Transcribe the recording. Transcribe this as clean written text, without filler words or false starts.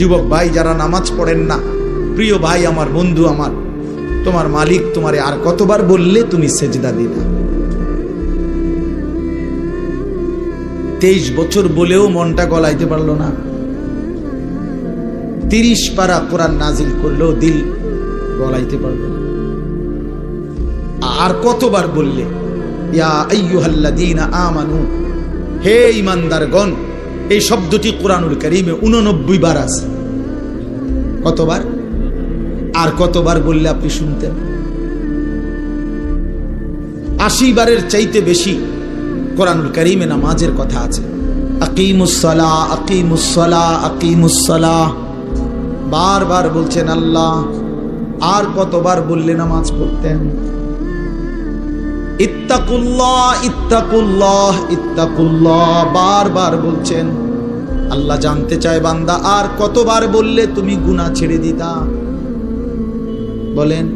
যুবক ভাই যারা নামাজ পড়েন না, প্রিয় ভাই আমার, বন্ধু আমার, তোমার মালিক তোমারে আর কতবার বললে তুমি সেজদা দিলা? 23 বছর বলেও মনটা গলাইতে পারলো না। 30 পারা কোরআন নাজিল করলেও দিল গলাইতে পারলো না। আর কতবার বললে ইয়া আইয়ুহাল্লাযীনা আমানু, হে ঈমানদারগণ? এই শব্দটি কোরআনুল কারীমে 89 বার আছে। কতবার? আর কতবার বললে আপনি শুনতেন? 80 বারের চাইতে বেশি কোরআনুল কারীমে নামাজের কথা আছে। আকিমুস সালাহ, আকিমুস সালাহ, আকিমুস সালাহ বারবার বলছেন আল্লাহ। আর কতবার বললে নামাজ পড়তেন? ইত্তাকুল্লাহ, ইত্তাকুল্লাহ, ইত্তাকুল্লাহ বারবার বলছেন। আল্লাহ জানতে চায় বান্দা আর কতবার বললে তুমি গুনাহ ছেড়ে দিতা? বলেন।